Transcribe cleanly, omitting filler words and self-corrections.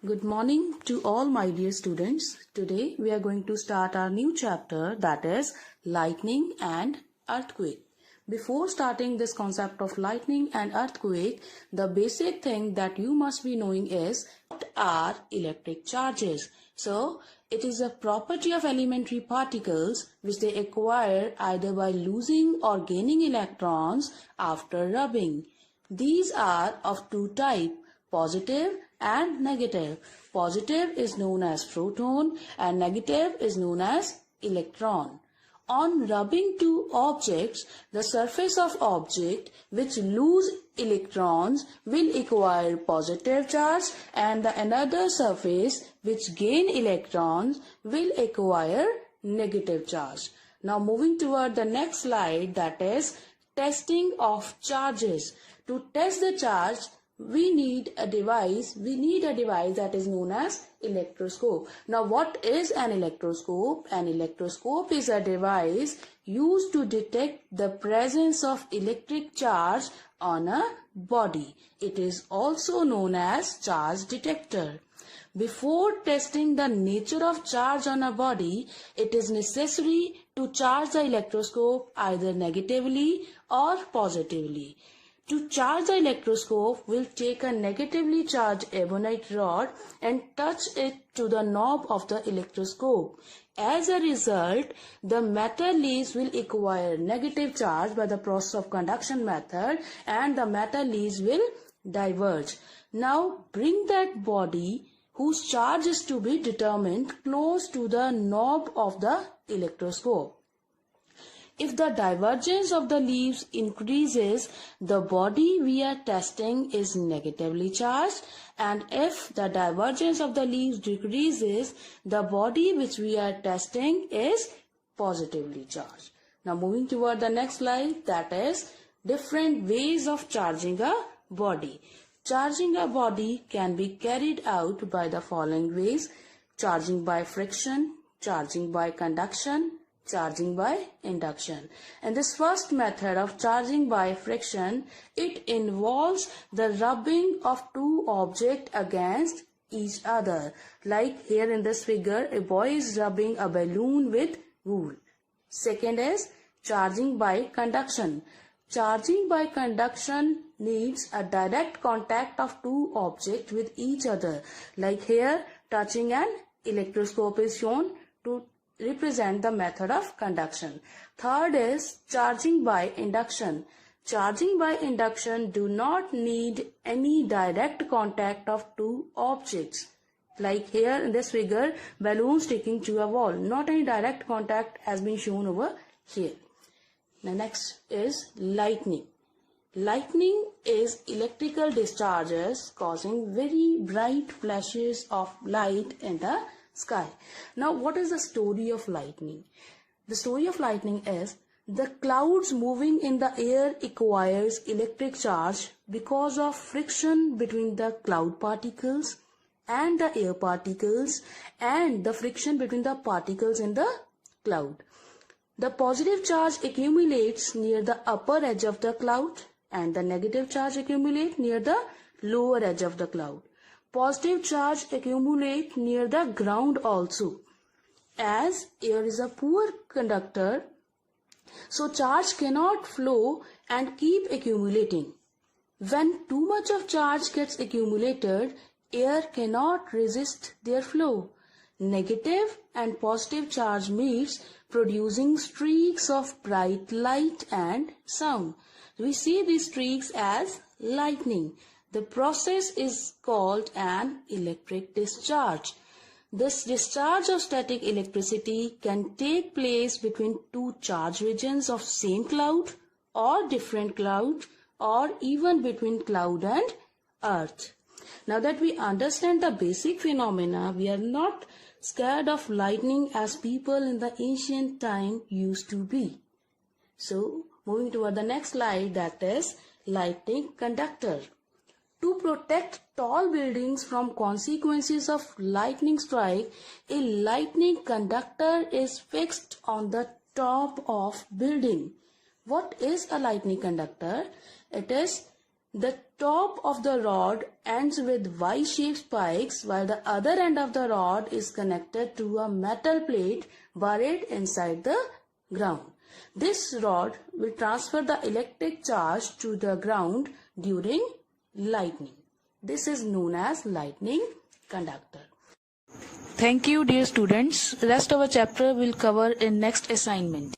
Good morning to all my dear students. Today we are going to start our new chapter, that is lightning and earthquake. Before starting this concept of lightning and earthquake, the basic thing that you must be knowing is what are electric charges. So it is a property of elementary particles which they acquire either by losing or gaining electrons after rubbing. These are of two types, positive and negative. Positive is known as proton and negative is known as electron. On rubbing two objects, the surface of object which lose electrons will acquire positive charge and the another surface which gain electrons will acquire negative charge. Now moving toward the next slide, that is testing of charges. To test the charge, we need a device that is known as electroscope. Now what is an electroscope? An electroscope is a device used to detect the presence of electric charge on a body. It is also known as charge detector. Before testing the nature of charge on a body, it is necessary to charge the electroscope either negatively or positively. To charge the electroscope, we'll take a negatively charged ebonite rod and touch it to the knob of the electroscope. As a result, the metal leaves will acquire negative charge by the process of conduction method and the metal leaves will diverge. Now bring that body whose charge is to be determined close to the knob of the electroscope. If the divergence of the leaves increases, the body we are testing is negatively charged, and if the divergence of the leaves decreases, the body which we are testing is positively charged. Now moving toward the next slide, that is different ways of charging a body. Charging a body can be carried out by the following ways: charging by friction, charging by conduction, charging by induction. And this first method of charging by friction, it involves the rubbing of two objects against each other. Like here in this figure, a boy is rubbing a balloon with wool. Second is charging by conduction. Charging by conduction needs a direct contact of two objects with each other. Like here, touching an electroscope is shown to represent the method of conduction. Third is charging by induction. Charging by induction do not need any direct contact of two objects. Like here in this figure, balloon sticking to a wall. Not any direct contact has been shown over here. The next is lightning. Lightning is electrical discharges causing very bright flashes of light in the sky. Now what is the story of lightning? The story of lightning is the clouds moving in the air acquires electric charge because of friction between the cloud particles and the air particles and the friction between the particles in the cloud. The positive charge accumulates near the upper edge of the cloud and the negative charge accumulates near the lower edge of the cloud. Positive charge accumulate near the ground also. As air is a poor conductor, so charge cannot flow and keep accumulating. When too much of charge gets accumulated, air cannot resist their flow. Negative and positive charge meets, producing streaks of bright light and sound. We see these streaks as lightning. The process is called an electric discharge. This discharge of static electricity can take place between two charge regions of same cloud or different cloud or even between cloud and earth. Now that we understand the basic phenomena, we are not scared of lightning as people in the ancient time used to be. So moving toward the next slide, that is lightning conductor. To protect tall buildings from consequences of lightning strike, a lightning conductor is fixed on the top of building. What is a lightning conductor? It is The top of the rod ends with Y-shaped spikes while the other end of the rod is connected to a metal plate buried inside the ground. This rod will transfer the electric charge to the ground during lightning. This is known as lightning conductor. Thank you, dear students. Rest of our chapter will cover in next assignment.